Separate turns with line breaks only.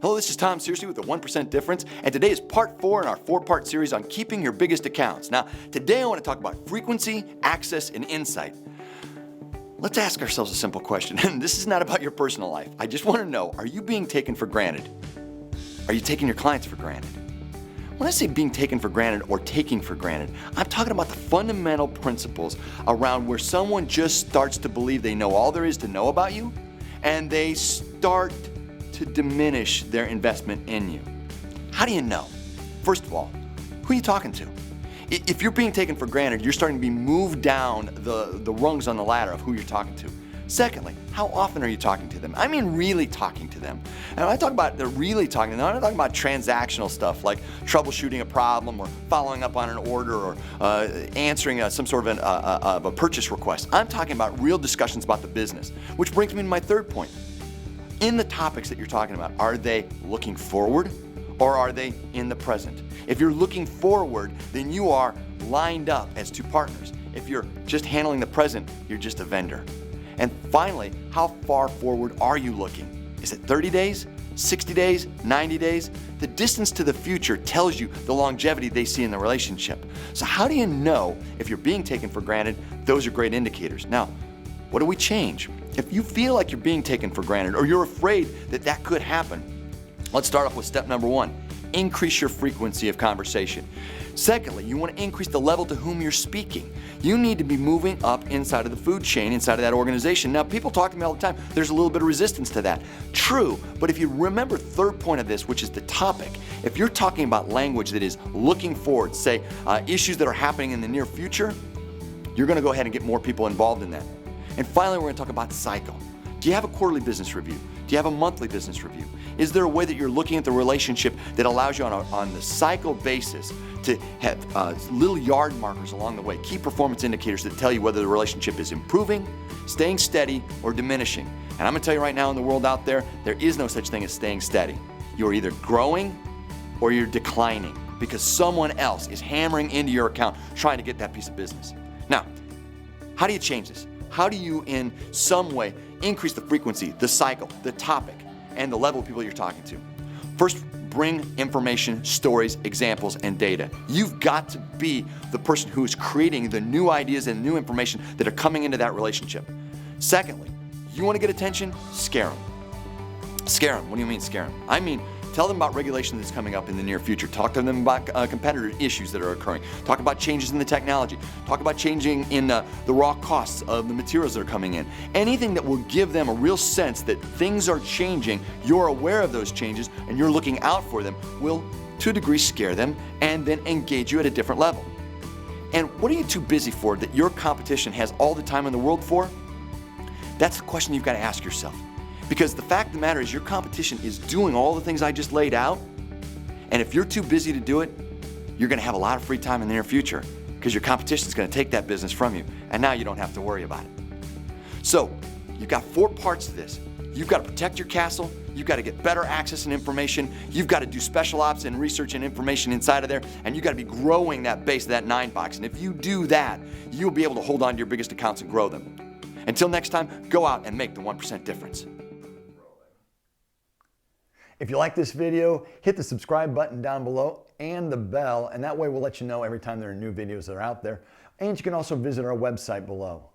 Hello, this is Tom Searcy with the 1% Difference, and today is part 4 in our 4-part series on keeping your biggest accounts. Now, today I want to talk about frequency, access, and insight. Let's ask ourselves a simple question, and this is not about your personal life. I just want to know, are you being taken for granted? Are you taking your clients for granted? When I say being taken for granted or taking for granted, I'm talking about the fundamental principles around where someone just starts to believe they know all there is to know about you, and they start to diminish their investment in you. How do you know? First of all, who are you talking to? If you're being taken for granted, you're starting to be moved down the rungs on the ladder of who you're talking to. Secondly, how often are you talking to them? I mean really talking to them. And when I talk about the really talking to them, I'm not talking about transactional stuff like troubleshooting a problem or following up on an order or answering some sort of a purchase request. I'm talking about real discussions about the business, which brings me to my third point. In the topics that you're talking about, are they looking forward or are they in the present? If you're looking forward, then you are lined up as two partners. If you're just handling the present, you're just a vendor. And finally, how far forward are you looking? Is it 30 days, 60 days, 90 days? The distance to the future tells you the longevity they see in the relationship. So how do you know if you're being taken for granted? Those are great indicators. Now, what do we change? If you feel like you're being taken for granted or you're afraid that that could happen, let's start off with step number 1. Increase your frequency of conversation. Secondly, you want to increase the level to whom you're speaking. You need to be moving up inside of the food chain, inside of that organization. Now, people talk to me all the time. There's a little bit of resistance to that. True, but if you remember third point of this, which is the topic, if you're talking about language that is looking forward, say issues that are happening in the near future, you're going to go ahead and get more people involved in that. And finally, we're going to talk about cycle. Do you have a quarterly business review? Do you have a monthly business review? Is there a way that you're looking at the relationship that allows you on the cycle basis to have little yard markers along the way, key performance indicators that tell you whether the relationship is improving, staying steady, or diminishing? And I'm going to tell you right now, in the world out there, there is no such thing as staying steady. You're either growing or you're declining because someone else is hammering into your account trying to get that piece of business. Now, how do you change this? How do you, in some way, increase the frequency, the cycle, the topic, and the level of people you're talking to? First, bring information, stories, examples, and data. You've got to be the person who is creating the new ideas and new information that are coming into that relationship. Secondly, you want to get attention? Scare them. Scare them. What do you mean scare them? I mean, tell them about regulation that's coming up in the near future. Talk to them about competitor issues that are occurring. Talk about changes in the technology. Talk about changing in the raw costs of the materials that are coming in. Anything that will give them a real sense that things are changing, you're aware of those changes, and you're looking out for them will, to a degree, scare them and then engage you at a different level. And what are you too busy for that your competition has all the time in the world for? That's the question you've got to ask yourself. Because the fact of the matter is your competition is doing all the things I just laid out, and if you're too busy to do it, you're going to have a lot of free time in the near future because your competition is going to take that business from you, and now you don't have to worry about it. So you've got 4 parts to this. You've got to protect your castle, you've got to get better access and information, you've got to do special ops and research and information inside of there, and you've got to be growing that base of that 9 box. And if you do that, you'll be able to hold on to your biggest accounts and grow them. Until next time, go out and make the 1% difference. If you like this video, hit the subscribe button down below and the bell, and that way we'll let you know every time there are new videos that are out there. And you can also visit our website below.